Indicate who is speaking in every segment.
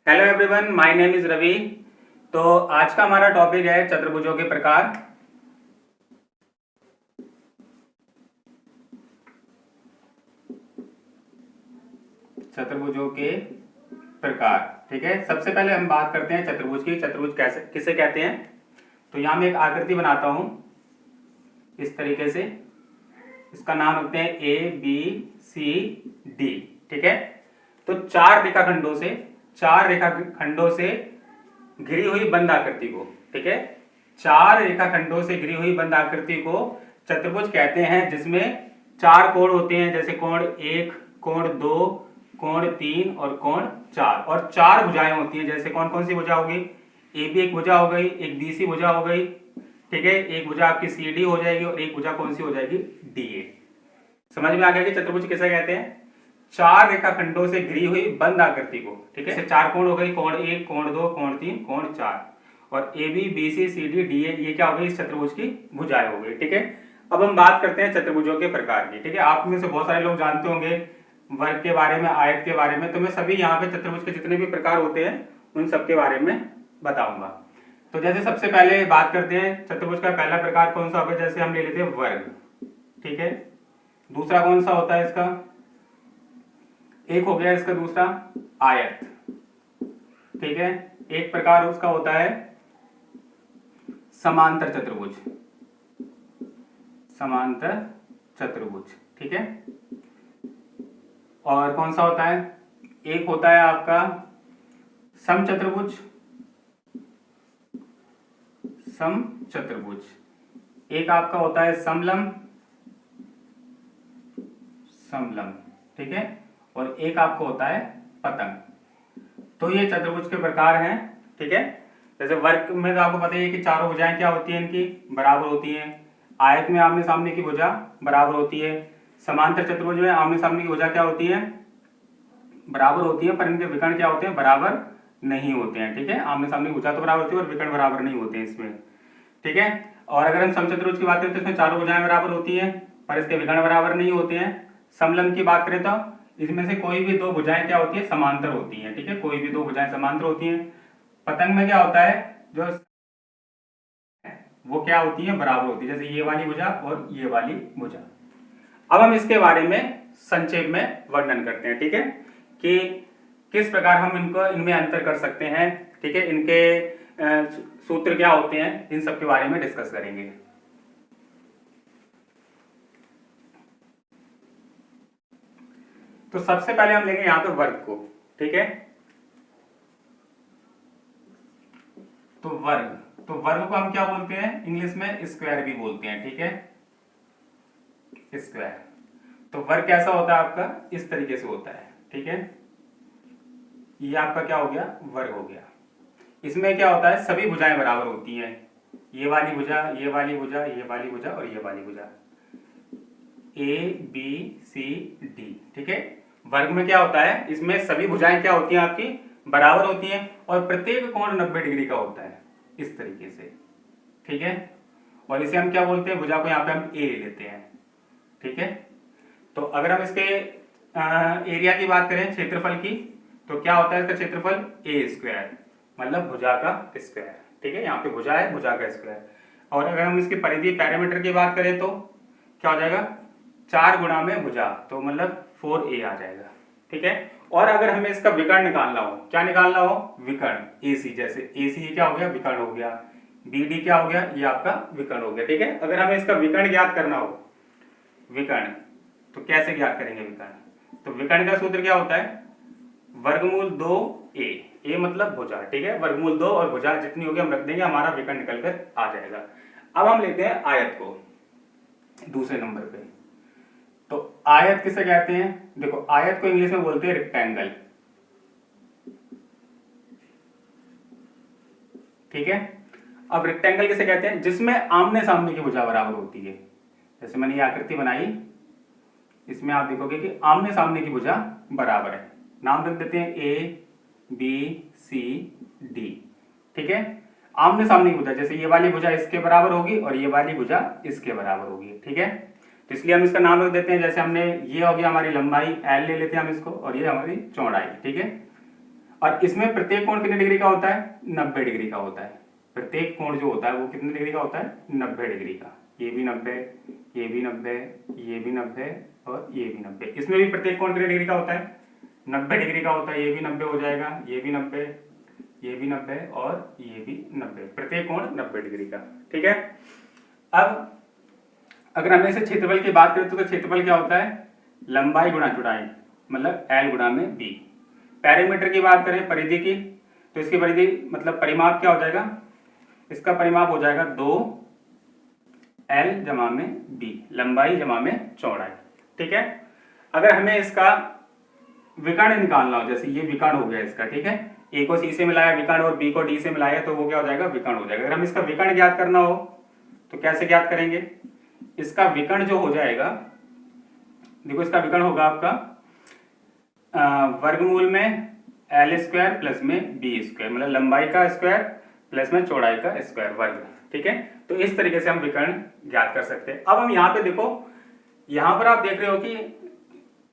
Speaker 1: Hello everyone, my name is Ravi. तो आज का हमारा टॉपिक है चतुर्भुजों के प्रकार। चतुर्भुजों के प्रकार, ठीक है। सबसे पहले हम बात करते हैं चतुर्भुज की। चतुर्भुज कैसे किसे कहते हैं। तो यहां मैं एक आकृति बनाता हूं इस तरीके से। इसका नाम रखते हैं ए बी सी डी, ठीक है। तो चार रेखाखंडों से घिरी हुई बंद आकृति को, ठीक है, चार रेखाखंडों से घिरी हुई बंद आकृति को चतुर्भुज कहते हैं, जिसमें चार कोण होते हैं, जैसे कोण 1, कोण 2, कोण 3 और कोण 4, और चार भुजाएं होती हैं। जैसे कौन कौन सी भुजा होगी, ए बी एक भुजा हो गई, एक बी सी भुजा हो गई, ठीक है, एक भुजा आपकी सी डी हो जाएगी और एक भुजा कौन सी हो जाएगी, डी ए। समझ में आ गया कि चतुर्भुज किसे कहते हैं। चार रेखाखंडों से घिरी हुई बंद आकृति को, ठीक है। चार कोण हो गई, कोण 1, कोण 2, कोण 3, कोण 4, और A B B C C D D A, ये क्या हो गई, इस चतुर्भुज की भुजाएं हो गई, ठीक है। अब हम बात करते हैं चतुर्भुजों के प्रकार की, ठीक है। आप में से बहुत सारे लोग जानते होंगे वर्ग के बारे में, आयत के बारे में। तो मैं सभी यहाँ पे चतुर्भुज के जितने भी प्रकार होते हैं उन सबके बारे में बताऊंगा। तो जैसे सबसे पहले बात करते हैं चतुर्भुज का पहला प्रकार कौन सा होगा। जैसे हम ले लेते हैं वर्ग, ठीक है। दूसरा कौन सा होता है इसका, एक हो गया इसका दूसरा आयत, ठीक है। एक प्रकार उसका होता है समांतर चतुर्भुज, समांतर चतुर्भुज, ठीक है। और कौन सा होता है, एक होता है आपका समचतुर्भुज, समचतुर्भुज। एक आपका होता है समलंब, समलंब, ठीक है। और एक आपको होता है पतंग। तो ये चतुर्भुज के प्रकार हैं, ठीक है। जैसे वर्ग में तो आपको पता ही है कि चारों भुजाएं क्या होती हैं, इनकी बराबर होती हैं। आयत में आमने सामने की भुजा बराबर होती है। समांतर चतुर्भुज में आमने सामने की भुजा क्या होती है, बराबर होती है, पर इनके विकर्ण क्या होते हैं, बराबर नहीं होते हैं, ठीक है। आमने सामने की भुजा तो बराबर होती है और विकर्ण बराबर नहीं होते हैं इसमें, ठीक है। और अगर हम समचतुर्भुज की बात करें तो इसमें चारों भुजाएं बराबर होती हैं पर इसके विकर्ण बराबर नहीं होते हैं। समलंब की बात करें तो इसमें से कोई भी दो भुजाएं क्या होती है, समांतर होती हैं, ठीक है। कोई भी दो भुजाएं समांतर होती हैं। पतंग में क्या होता है, जो वो क्या होती है, बराबर होती है, जैसे ये वाली भुजा और ये वाली भुजा। अब हम इसके बारे में संक्षेप में वर्णन करते हैं, ठीक है, कि किस प्रकार हम इनमें अंतर कर सकते हैं, ठीक है। इनके सूत्र क्या होते हैं, इन सब के बारे में डिस्कस करेंगे। तो सबसे पहले हम लेंगे यहां पे वर्ग को, ठीक है। तो वर्ग को हम क्या बोलते हैं, इंग्लिश में स्क्वायर भी बोलते हैं, ठीक है, स्क्वायर। तो वर्ग कैसा होता है आपका, इस तरीके से होता है, ठीक है। ये आपका क्या हो गया, वर्ग हो गया। इसमें क्या होता है, सभी भुजाएं बराबर होती हैं। ये वाली भुजा, ये वाली भुजा, ये वाली भुजा और ये वाली भुजा, ए बी सी डी, ठीक है। वर्ग में क्या होता है, इसमें सभी भुजाएं क्या होती हैं, आपकी बराबर होती हैं और प्रत्येक कोण 90 डिग्री का होता है, इस तरीके से, ठीक है। और इसे हम क्या बोलते हैं, भुजा को यहाँ पे हम ए ले लेते हैं, ठीक है। तो अगर हम इसके एरिया की बात करें, क्षेत्रफल की, तो क्या होता है इसका क्षेत्रफल, ए स्क्वायर, मतलब भुजा का स्क्वायर, ठीक है। यहाँ पे भुजा है, भुजा का स्क्वायर। और अगर हम इसकी परिधि पैरामीटर की बात करें तो क्या हो जाएगा, 4 गुणा में भुजा, तो मतलब 4a आ जाएगा, ठीक है। और अगर हमें इसका विकर्ण निकालना हो, क्या निकालना हो, विकर्ण, AC, जैसे AC ये क्या हो गया, विकर्ण हो गया। BD क्या हो गया, ये आपका विकर्ण हो गया, ठीक है। अगर हमें इसका विकर्ण ज्ञात करना हो, विकर्ण, तो कैसे ज्ञात करेंगे विकर्ण। तो विकर्ण का सूत्र क्या होता है, वर्गमूल 2a, a मतलब भुजा, ठीक है। वर्गमूल 2 और भुजा जितनी होगी हम रख देंगे, हमारा विकर्ण निकल कर आ जाएगा। अब हम लेते हैं आयत को दूसरे नंबर पे। तो आयत किसे कहते हैं, देखो आयत को इंग्लिश में बोलते हैं रेक्टेंगल, ठीक है। अब रेक्टेंगल किसे कहते हैं, जिसमें आमने सामने की भुजा बराबर होती है। जैसे मैंने ये आकृति बनाई, इसमें आप देखोगे कि आमने सामने की भुजा बराबर है। नाम रख देते हैं ए बी सी डी, ठीक है। आमने सामने की भुजा, जैसे ये वाली भुजा इसके बराबर होगी और ये वाली भुजा इसके बराबर होगी, ठीक है। तो इसलिए हम इसका नाम रख देते हैं, जैसे हमने, ये हो गया हमारी लंबाई L ले लेते हैं हम इसको, और ये हमारी चौड़ाई, ठीक है। और इसमें प्रत्येक कोण कितने डिग्री का होता है? 90 डिग्री का होता है। प्रत्येक कोण जो होता है वो कितने डिग्री का होता है? 90 डिग्री का। ये भी 90, ये भी 90, ये भी 90 और ये भी 90। इसमें भी प्रत्येक कोण कितने डिग्री का होता है? 90 डिग्री का होता है। ये भी 90 हो जाएगा, ये भी 90, ये भी 90 और ये भी 90। प्रत्येक कोण 90 डिग्री का। ठीक है। अब अगर हम इसे क्षेत्रफल की बात करें तो क्षेत्रफल क्या होता है? लंबाई गुणा चौड़ाई, मतलब L गुणा में B। पैरामीटर की बात करें, परिधि की, तो इसकी परिधि मतलब परिमाप क्या हो जाएगा? इसका परिमाप हो जाएगा 2L जमा में B, लंबाई जमा में चौड़ाई। ठीक है। अगर हमें इसका विकर्ण निकालना हो, जैसे ये विकर्ण हो गया इसका, ठीक है, A को C से मिलाया विकर्ण और B को D से मिलाया, तो वो क्या हो जाएगा? विकर्ण हो जाएगा। अगर हम इसका विकर्ण ज्ञात करना हो तो कैसे ज्ञात करेंगे? इसका विकर्ण जो हो जाएगा, देखो इसका विकर्ण होगा आपका वर्गमूल में L स्क्वायर प्लस में B स्क्वायर, मतलब लंबाई का स्क्वायर प्लस में चौड़ाई का स्क्वायर वर्ग। ठीक है। तो इस तरीके से हम विकर्ण ज्ञात कर सकते हैं। अब हम यहाँ पे देखो, यहाँ पर आप देख रहे हो कि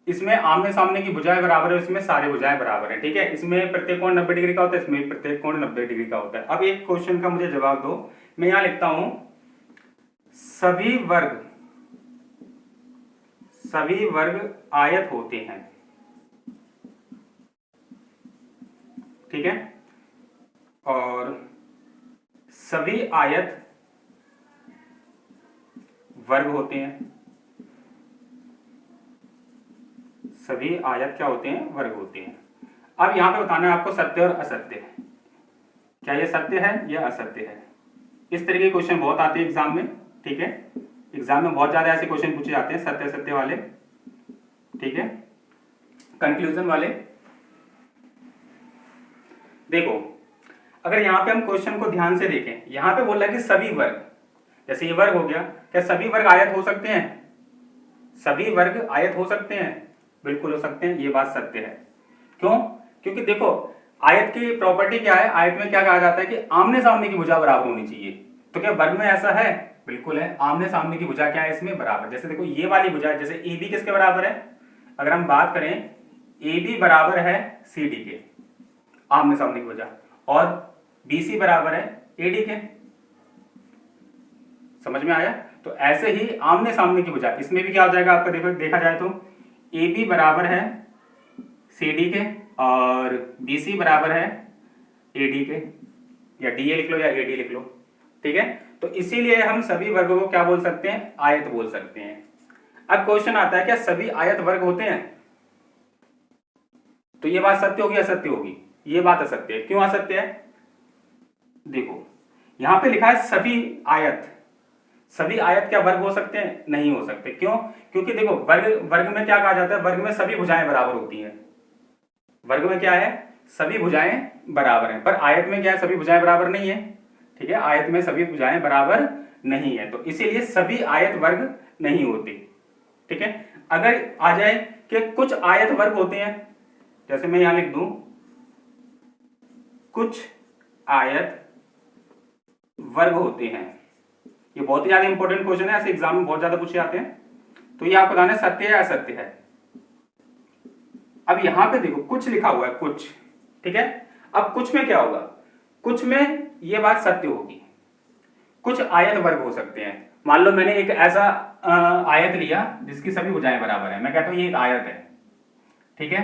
Speaker 1: इसमें आमने सामने की भुजाएं बराबर है, इसमें सारी भुजाएं बराबर है। ठीक है। इसमें प्रत्येक कोण 90 डिग्री का होता है, इसमें प्रत्येक कोण 90 डिग्री का होता है। अब एक क्वेश्चन का मुझे जवाब दो। मैं यहाँ लिखता हूं सभी वर्ग आयत होते हैं। ठीक है। और सभी आयत वर्ग होते हैं। सभी आयत क्या होते हैं? वर्ग होते हैं। अब यहां पे बताना है आपको सत्य और असत्य। क्या ये सत्य है या असत्य है? इस तरह के क्वेश्चन बहुत आते हैं एग्जाम में। ठीक है। एग्जाम में बहुत ज्यादा ऐसे क्वेश्चन पूछे जाते हैं, सत्य असत्य वाले। ठीक है। कंक्लूजन वाले। देखो, अगर यहाँ पे हम क्वेश्चन को ध्यान से देखें, यहाँ पे बोल रहा है कि सभी वर्ग, जैसे ये वर्ग हो गया, क्या सभी वर्ग आयत हो सकते हैं? सभी वर्ग आयत हो सकते हैं, बिल्कुल हो सकते हैं। ये बात सत्य है। क्यों? क्योंकि देखो, आयत की प्रॉपर्टी क्या है? आयत में क्या कहा जाता है कि आमने सामने की भुजा बराबर होनी चाहिए। तो क्या वर्ग में ऐसा है? बिल्कुल है। आमने सामने की भुजा क्या है इसमें? बराबर। जैसे देखो ये वाली भुजा, जैसे AB किसके बराबर है? अगर हम बात करें, AB बराबर है CD के, आमने सामने की भुजा, और BC बराबर है AD के। समझ में आया? तो ऐसे ही आमने सामने की भुजा, इसमें भी क्या हो जाएगा आपका? देखो, देखा जाए तो AB बराबर है CD के और BC बराबर है AD के, या DA लिख लो या AD लिख लो। ठीक है। तो इसीलिए हम सभी वर्गों को क्या बोल सकते हैं? आयत बोल सकते हैं। अब क्वेश्चन आता है, क्या सभी आयत वर्ग होते हैं? तो ये बात सत्य होगी असत्य होगी? ये बात असत्य है। क्यों असत्य है? देखो, यहां पे लिखा है सभी आयत। सभी आयत क्या वर्ग हो सकते हैं? नहीं हो सकते। क्यों? क्योंकि देखो, वर्ग में क्या कहा जाता है? वर्ग में सभी भुजाएं बराबर होती हैं। वर्ग में क्या है? सभी भुजाएं बराबर हैं। पर आयत में क्या है? सभी भुजाएं बराबर नहीं है। ठीक है। आयत में सभी भुजाएं बराबर नहीं है, तो इसीलिए सभी आयत वर्ग नहीं होते। ठीक है। अगर आ जाए कि कुछ आयत वर्ग होते हैं, जैसे मैं यहां लिख दूं कुछ आयत वर्ग होते हैं, ये बहुत ही ज्यादा इंपॉर्टेंट क्वेश्चन है, ऐसे एग्जाम में बहुत ज्यादा पूछे जाते हैं। तो ये आपको बताना है सत्य है या असत्य है। अब यहां पे देखो कुछ लिखा हुआ है, कुछ। ठीक है। अब कुछ में क्या होगा? कुछ में ये बात सत्य होगी। कुछ आयत वर्ग हो सकते हैं। मान लो मैंने एक ऐसा आयत लिया जिसकी सभी भुजाएं बराबर है। मैं कहता हूं ये एक आयत है। ठीक है।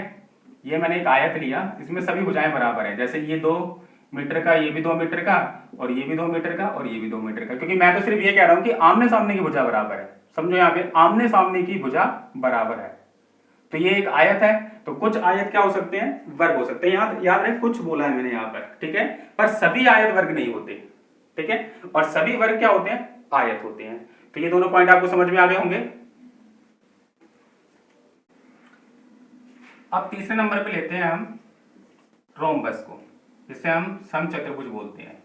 Speaker 1: ये मैंने एक आयत लिया, इसमें सभी भुजाएं बराबर है। जैसे ये 2 मीटर का, ये भी 2 मीटर का, और ये भी 2 मीटर का, और ये भी 2 मीटर का। क्योंकि मैं तो सिर्फ ये कह रहा हूं कि आमने सामने की भुजा बराबर है। समझो, यहाँ पे आमने सामने की भुजा बराबर है, तो ये एक आयत है। तो कुछ आयत क्या हो सकते हैं? वर्ग हो सकते हैं। याद रहे, कुछ बोला है मैंने यहाँ पर। ठीक है। पर सभी आयत वर्ग नहीं होते। ठीक है। और सभी वर्ग क्या होते हैं? आयत होते हैं। तो ये दोनों पॉइंट आपको समझ में आ गए होंगे। अब तीसरे नंबर पे लेते हैं हम रोम्बस को, जिसे हम समचतुर्भुज बोलते हैं।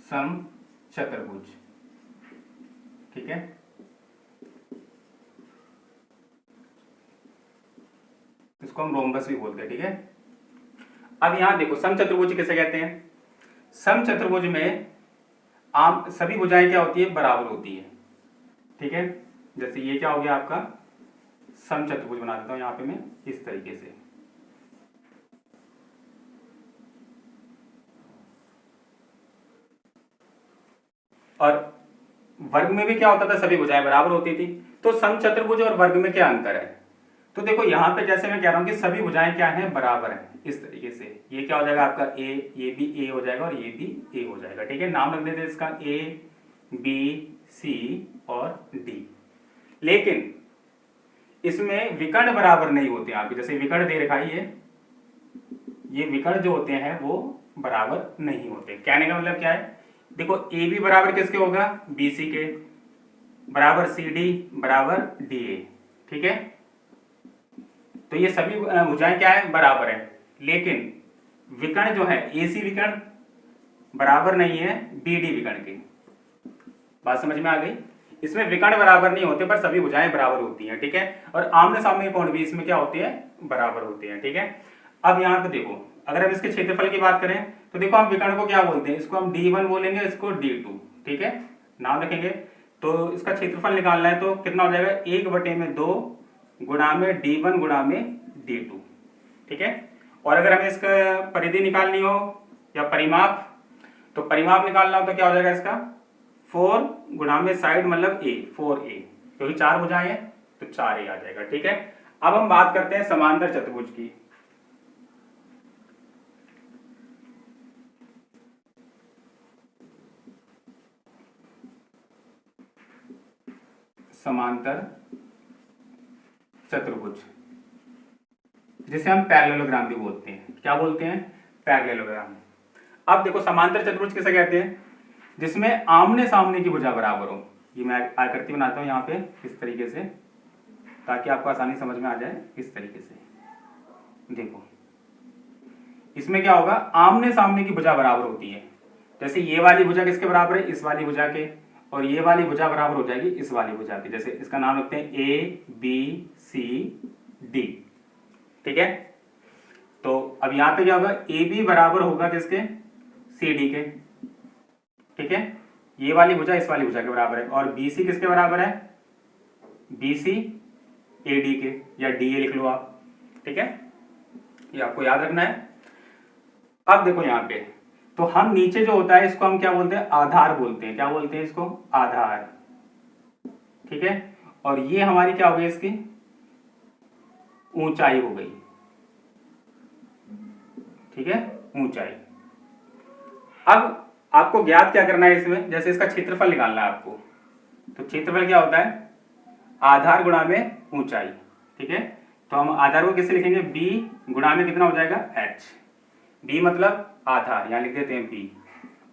Speaker 1: समचतुर्भुज। ठीक है। इसको हम रोम्बस भी बोलते हैं। ठीक है। अब यहां देखो, समचतुर्भुज किसे कहते हैं? समचतुर्भुज में आम सभी भुजाएं क्या होती है? बराबर होती है। ठीक है। जैसे ये क्या हो गया आपका समचतुर्भुज, बना देता हूं यहां पे मैं इस तरीके से। और वर्ग में भी क्या होता था, सभी भुजाएं बराबर होती थी। तो समचतुर्भुज और वर्ग में क्या अंतर है, तो देखो यहाँ पे जैसे मैं कह रहा हूँ कि सभी भुजाएं क्या हैं, बराबर हैं। इस तरीके से ये क्या हो जाएगा आपका ए, ये भी ए हो जाएगा और ये भी ए हो जाएगा। ठीक है, नाम रख देते हैं इसका ए बी सी और डी। लेकिन इसमें विकर्ण बराबर नहीं होते आपके, जैसे विकर्ण दे रखा है ये विकर्ण जो होते हैं वो बराबर नहीं होते। कहने का मतलब क्या है, देखो ए बी बराबर किसके होगा, बी सी के, बराबर सी डी बराबर डी ए। ठीक है, तो ये सभी भुजाएं क्या है, बराबर है। लेकिन विकर्ण जो है ए सी विकर्ण बराबर नहीं है बी डी विकर्ण के। बात समझ में आ गई, इसमें विकर्ण बराबर नहीं होते पर सभी भुजाएं बराबर होती हैं। ठीक है, और आमने सामने के कोण भी इसमें क्या होते हैं, बराबर होते हैं। ठीक है, अब यहाँ पे देखो अगर हम इसके क्षेत्रफल की बात करें तो देखो हम विकर्ण को क्या बोलते हैं, इसको हम D1 बोलेंगे, इसको D2। ठीक है, नाम रखेंगे। तो इसका क्षेत्रफल निकालना है तो कितना हो जाएगा, 1/2 गुणा में D1 गुणा में D2। ठीक है, और अगर हमें इसका परिधि निकालनी हो या परिमाप, तो परिमाप निकालना हो तो क्या हो जाएगा इसका 4 गुणा में साइड मतलब A, 4A, क्योंकि 4 भुजाएं हैं तो 4A आ जाएगा। ठीक है, अब हम बात करते हैं समांतर चतुर्भुज की। समांतर चतुर्भुज जिसे हम पैरेललोग्राम भी बोलते हैं। क्या बोलते हैं, पैरेललोग्राम। अब देखो समांतर चतुर्भुज किसे कहते हैं, जिसमें आमने सामने की भुजा बराबर हो। ये मैं आकृति बनाता हूं यहाँ पे इस तरीके से ताकि आपको आसानी समझ में आ जाए। इस तरीके से देखो, इसमें क्या होगा, आमने सामने की भुजा बराबर होती है। जैसे ये वाली भुजा किसके बराबर है, इस वाली भुजा के, और ये वाली भुजा बराबर हो जाएगी इस वाली भुजा की। जैसे इसका नाम रखते हैं ए बी सी डी। ठीक है, तो अब यहां पे क्या होगा, ए बी बराबर होगा किसके, सी डी के। ठीक है, ये वाली भुजा इस वाली भुजा के बराबर है, और बी सी किसके बराबर है, बी सी ए डी के, या डी ए लिख लो आप। ठीक है, ये आपको याद रखना है। अब देखो यहाँ पे तो हम नीचे जो होता है इसको हम क्या बोलते हैं, आधार बोलते हैं। क्या बोलते हैं इसको, आधार। ठीक है, और ये हमारी क्या हो गई, इसकी ऊंचाई हो गई। ठीक है, ऊंचाई। अब आपको ज्ञात क्या करना है इसमें, जैसे इसका क्षेत्रफल निकालना है आपको, तो क्षेत्रफल क्या होता है, आधार गुणा में ऊंचाई। ठीक है, तो हम आधार को कैसे लिखेंगे, b गुणा में कितना हो जाएगा, h। b मतलब आधार, यहां लिख देते हैं b,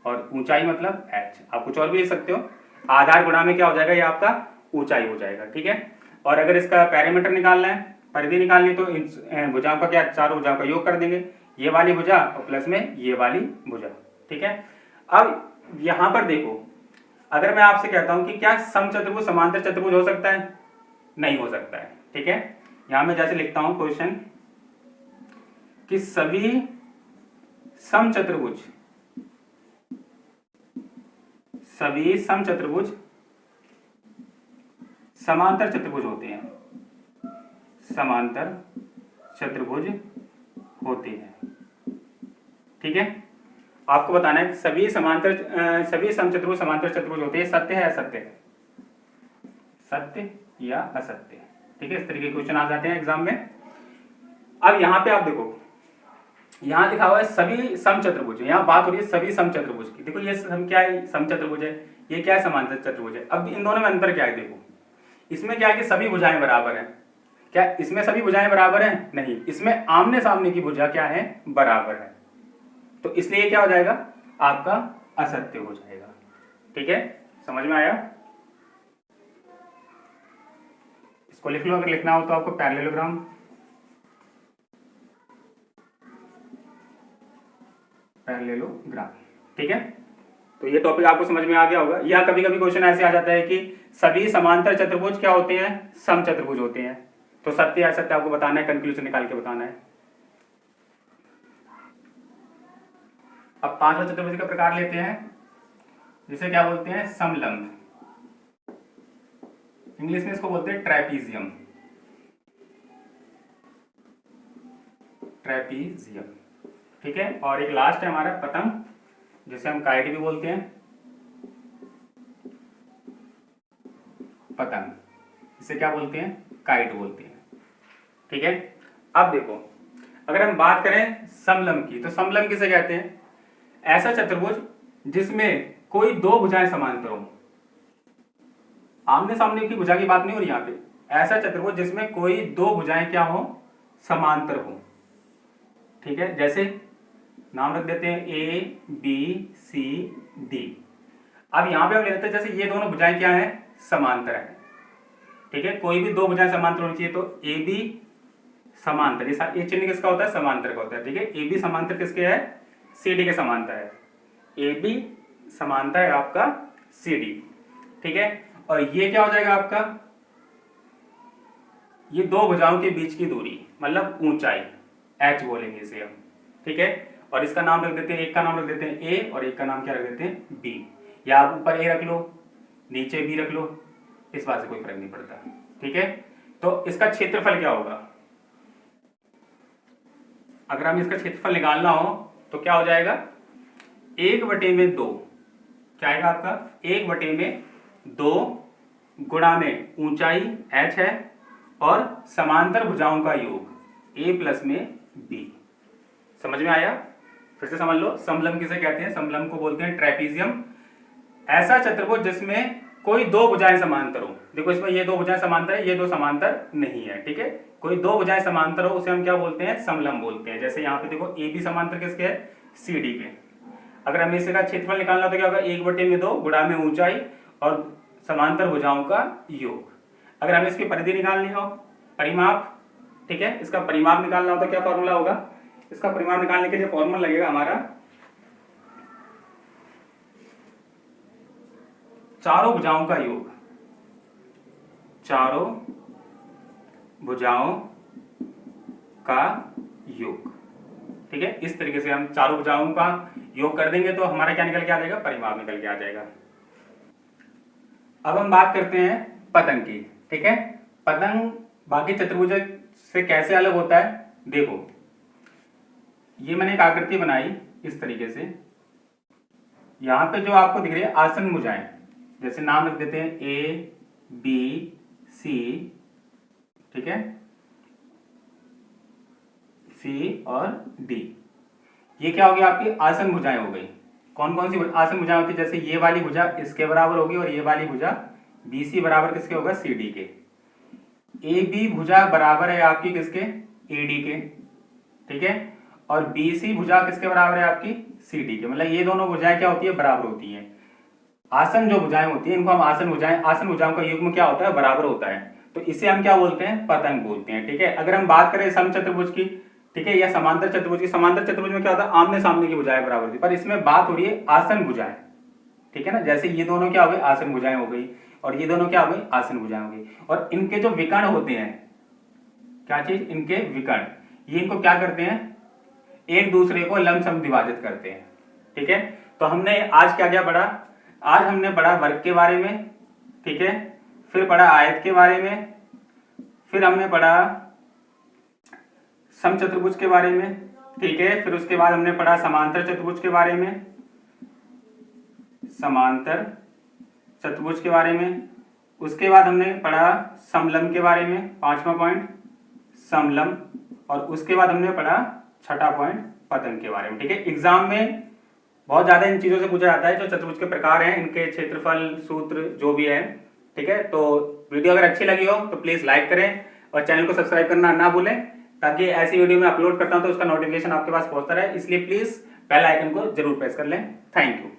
Speaker 1: और ऊंचाई मतलब h। आप कुछ और भी लिख सकते हो, आधार गुणा में क्या हो जाएगा, ये आपका ऊंचाई हो जाएगा। ठीक है, और अगर इसका पैरामीटर निकालना है, परिधि निकालनी, तो इन भुजाओं का क्या, चारों भुजाओं का योग कर देंगे, ये वाली भुजा और प्लस में ये वाली भुजा। ठीक है, अब यहां पर देखो, अगर मैं आपसे कहता हूं कि क्या समचतुर्भुज समांतर चतुर्भुज हो सकता है, नहीं हो सकता है। ठीक है, यहां मैं जैसे लिखता हूं क्वेश्चन कि सभी समचतुर्भुज समांतर चतुर्भुज होते हैं, समांतर चतुर्भुज होते हैं। ठीक है, आपको बताना है सभी समचतुर्भुज समांतर चतुर्भुज होते हैं, सत्य है असत्य है, सत्य या असत्य। ठीक है, इस तरीके के क्वेश्चन आ जाते हैं एग्जाम में। अब यहाँ पे आप देखो, यहाँ लिखा हुआ है सभी समचतुर्भुज, यहाँ बात हो रही है सभी समचतुर्भुज की। देखो ये क्या है, समचतुर्भुज है, ये क्या है, समांतर चतुर्भुज है। अब इन दोनों में अंतर क्या है, देखो इसमें क्या है कि सभी भुजाएं बराबर हैं। क्या इसमें सभी भुजाएं बराबर हैं, नहीं, इसमें आमने सामने की भुजा क्या है, बराबर है, तो इसलिए क्या हो जाएगा, आपका असत्य हो जाएगा। ठीक है, समझ में आया, इसको लिख लो अगर लिखना हो तो आपको, पैरेललोग्राम। ठीक है, तो ये टॉपिक आपको समझ में आ गया होगा। या कभी कभी क्वेश्चन ऐसे आ जाता है कि सभी समांतर चतुर्भुज क्या होते हैं, समचतुर्भुज होते हैं, तो सत्य या असत्य आपको बताना है, कंक्लूजन निकाल के बताना है। अब पांचवा चतुर्भुज का प्रकार लेते हैं, जिसे क्या बोलते हैं, समलंब। इंग्लिश में इसको बोलते हैं ट्रेपीजियम। ठीक है, और एक लास्ट है हमारा पतंग, जिसे हम काइट भी बोलते हैं। इसे क्या बोलते हैं, काइट बोलते हैं। ठीक है, अब देखो अगर हम बात करें समलंब की, तो समलंब किसे कहते हैं, ऐसा चतुर्भुज जिसमें कोई दो भुजाएं समांतर हो। आमने सामने की भुजा की बात नहीं हो रही यहाँ पे, ऐसा चतुर्भुज जिसमें कोई दो भुजाएं क्या हो, समांतर हो। ठीक है, जैसे नाम रख देते हैं ए बी सी डी। अब यहां पे हम ले लेते हैं जैसे ये दोनों भुजाएं क्या है, समांतर है। ठीक है, कोई भी दो भुजाएं समांतर होनी चाहिए, तो ए बी समांतर, ये चिन्ह किसका होता है, समांतर का होता है। ठीक है, ए बी समांतर किसके है, सी डी के समांतर है। ए बी समांतर है आपका सी डी। ठीक है, और ये क्या हो जाएगा आपका, ये दो भुजाओं के बीच की दूरी मतलब ऊंचाई h बोलेंगे इसे हम। ठीक है, और इसका नाम रख देते हैं, एक का नाम रख देते हैं a और एक का नाम क्या रख देते हैं b, या आप ऊपर a रख लो नीचे b रख लो, इस बात से कोई फर्क नहीं पड़ता। ठीक है, तो इसका क्षेत्रफल क्या होगा, अगर हमें इसका क्षेत्रफल निकालना हो तो क्या हो जाएगा, 1/2 क्या आएगा आपका, 1/2 गुणा में ऊंचाई h है और समांतर भुजाओं का योग a प्लस में b। समझ में आया, फिर से समझ लो, समलंब किसे कहते हैं, समलंब को बोलते हैं ट्रेपीजियम। ऐसा चतुर्भुज जिसमें कोई दो भुजाएं समांतर हो। देखो इसमें ये दो भुजाएं समांतर है, ये दो समांतर नहीं है। ठीक है, कोई दो भुजाएं समांतर हो उसे हम क्या बोलते हैं, समलंब बोलते हैं। जैसे यहाँ पे देखो ए बी समांतर किसके है, सी डी के। अगर हमें इसका क्षेत्रफल निकालना हो तो क्या होगा, 1/2 गुणा में ऊंचाई और समांतर भुजाओं का योग। अगर हमें इसकी परिधि निकालनी हो, परिमाप, ठीक है, इसका परिमाप निकालना हो तो क्या फॉर्मूला होगा, इसका परिमाप निकालने के लिए फॉर्मूला लगेगा हमारा चारों भुजाओं का योग, चारों भुजाओं का योग। ठीक है, इस तरीके से हम चारों भुजाओं का योग कर देंगे तो हमारा क्या निकल के आ जाएगा, परिमाप निकल के आ जाएगा। अब हम बात करते हैं पतंग की। ठीक है, पतंग बाकी चतुर्भुज से कैसे अलग होता है, देखो ये मैंने एक आकृति बनाई इस तरीके से, यहां पे जो आपको दिख रही है आसन भुजाएं, जैसे नाम लिख देते हैं ए बी सी, ठीक है, सी और डी, ये क्या हो गया, आपकी आसन भुजाएं हो गई। कौन कौन सी आसन भुजाएं होती है, जैसे ये वाली भुजा इसके बराबर होगी और ये वाली भुजा बी सी बराबर किसके होगा, सी डी के। ए बी भुजा बराबर है आपकी किसके, ए डी के। ठीक है, और बी सी भुजा किसके बराबर है आपकी, सी डी के। मतलब ये दोनों भुजाएं क्या होती है, बराबर होती हैं। आसन जो भुजाएं होती हैं इनको हम आसन भुजाएं, आसन भुजाओं का युग्म क्या होता है, बराबर होता है, तो इसे हम क्या बोलते हैं, पतंग बोलते हैं। ठीक है, अगर हम बात करें समचतुर्भुज की, ठीक है, या समांतर चतुर्भुज की, समांतर चतुर्भुज में क्या होता है, आमने सामने की भुजाएं बराबर होती है, पर इसमें बात हो रही है आसन भुजाएं। ठीक है ना, जैसे ये दोनों क्या हो गए, आसन भुजाएं हो गई, और ये दोनों क्या हो गई, आसन भुजाएं हो गई। और इनके जो विकर्ण होते हैं, क्या चीज, इनके विकर्ण, ये इनको क्या करते हैं, एक दूसरे को लंबसम विभाजित करते हैं। ठीक है, तो हमने आज क्या क्या पढ़ा, आज हमने पढ़ा वर्ग के बारे में, ठीक है, फिर पढ़ा आयत के बारे में, फिर हमने पढ़ा समचतुर्भुज के बारे में, ठीक है, फिर उसके बाद हमने पढ़ा समांतर चतुर्भुज के बारे में, समांतर चतुर्भुज के बारे में, उसके बाद हमने पढ़ा समलंब के बारे में, 5वां पॉइंट समलंब, और उसके बाद हमने पढ़ा 6ठा पॉइंट पतंग के बारे में। ठीक है, एग्जाम में बहुत ज्यादा इन चीजों से पूछा जाता है, जो चतुर्भुज के प्रकार हैं, इनके क्षेत्रफल, सूत्र जो भी है। ठीक है, तो वीडियो अगर अच्छी लगी हो तो प्लीज लाइक करें और चैनल को सब्सक्राइब करना ना भूलें, ताकि ऐसी वीडियो में अपलोड करता हूं तो उसका नोटिफिकेशन आपके पास पहुंचता रहे। इसलिए प्लीज बेल आइकन को जरूर प्रेस कर लें। Thank you.